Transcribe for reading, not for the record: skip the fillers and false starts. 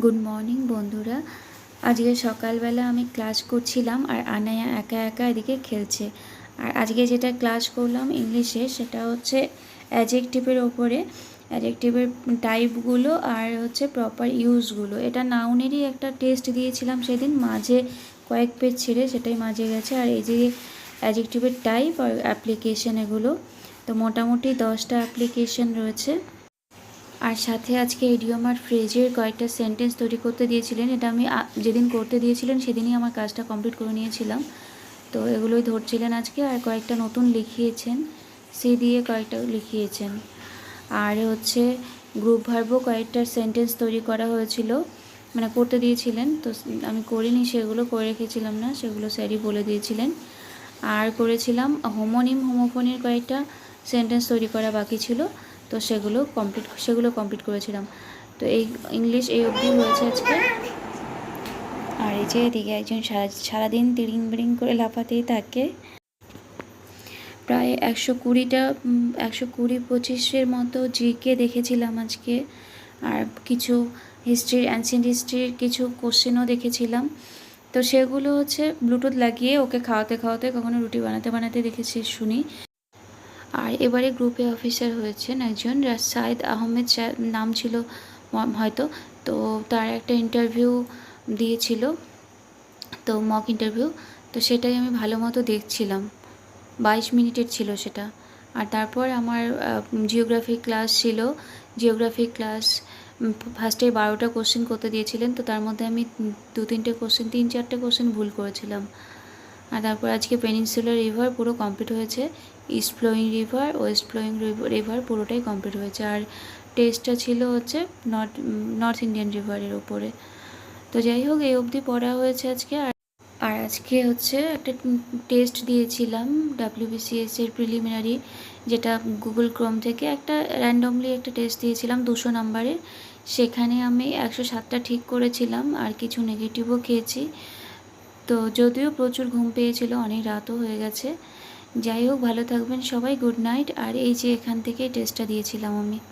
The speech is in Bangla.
গুড মর্নিং বন্ধুরা। আজকে সকালবেলা আমি ক্লাস করছিলাম আর আনায়া একা একা এদিকে খেলছে। আর আজকে যেটা ক্লাস করলাম ইংলিশে সেটা হচ্ছে অ্যাডজেক্টিভের ওপরে, অ্যাডজেক্টিভের টাইপগুলো আর হচ্ছে প্রপার ইউজগুলো। এটা নাউনেরই একটা টেস্ট দিয়েছিলাম সেদিন, মাঝে কয়েক পেজ ছেড়ে সেটাই মাঝে গেছে। আর এই যে অ্যাডজেক্টিভের টাইপ আর অ্যাপ্লিকেশন, এগুলো তো মোটামুটি 10টা অ্যাপ্লিকেশন রয়েছে। আর সাথে আজকে ইডিয়ম আর ফ্রেজের কয়েকটা সেন্টেন্স তৈরি করতে দিয়েছিলেন। এটা আমি যেদিন করতে দিয়েছিলেন সেদিনই আমার কাজটা কমপ্লিট করে নিয়েছিলাম, তো এগুলোই ধরছিলেন আজকে। আর কয়েকটা নতুন লিখিয়েছেন, সে দিয়ে কয়েকটা লিখিয়েছেন। আর হচ্ছে গ্রুপ ভার্বও কয়েকটা সেন্টেন্স তৈরি করা হয়েছিল, মানে করতে দিয়েছিলেন, তো আমি করিনি, সেগুলো করে রেখেছিলাম না, সেগুলো স্যারই বলে দিয়েছিলেন। আর করেছিলাম হোমোনিম হোমোফোনির কয়েকটা সেন্টেন্স তৈরি করা বাকি ছিল, তো সেগুলো কমপ্লিট করেছিলাম। তো এই ইংলিশ এই অবধি হয়েছে আজকে। আর এই যে এদিকে একজন সারাদিন তিরিং বিরিং করে লাফাতেই থাকে। প্রায় 120-25 মতো জিকে দেখেছিলাম আজকে। আর কিছু হিস্ট্রির, অ্যানসিয়েন্ট হিস্ট্রির কিছু কোশ্চেনও দেখেছিলাম। তো সেগুলো হচ্ছে ব্লুটুথ লাগিয়ে ওকে খাওয়াতে খাওয়াতে, কখনো রুটি বানাতে বানাতে দেখেছি, শুনি। আর এবারে গ্রুপে অফিসার হয়েছেন একজন, সাইদ আহমেদ নাম ছিল হয়তো। তো তার একটা ইন্টারভিউ দিয়েছিল, তো মক ইন্টারভিউ, তো সেটাই আমি ভালো মতো দেখছিলাম। 22 মিনিটের ছিল সেটা। আর তারপর আমার জিওগ্রাফি ক্লাস ছিল। জিওগ্রাফি ক্লাস ফার্স্টে 12টা কোশ্চেন করতে দিয়েছিলেন, তো তার মধ্যে আমি 3-4টে কোশ্চেন ভুল করেছিলাম। আর তারপর আজকে পেনিনসুলার রিভার পুরো কমপ্লিট হয়েছে, east flowing river, west flowing river পুরোটাই কমপ্লিট হয়েছে। আর টেস্টটা ছিল হচ্ছে নর্থ ইন্ডিয়ান রিভারের ওপরে। তো যাই হোক, এই অবধি পড়া হয়েছে আজকে। আর আজকে হচ্ছে একটা টেস্ট দিয়েছিলাম WBCS এর প্রিলিমিনারি, যেটা গুগল ক্রোম থেকে একটা র্যান্ডমলি একটা টেস্ট দিয়েছিলাম 200 নাম্বারের। সেখানে আমি 107টা ঠিক করেছিলাম, আর কিছু নেগেটিভও খেয়েছি। তো যদিও প্রচুর ঘুম পেয়েছিল, অনেক রাতও হয়ে গেছে। যাই হোক, ভালো থাকবেন সবাই, গুড নাইট। আর এই যে এখান থেকে টেস্টটা দিয়েছিলাম আমি।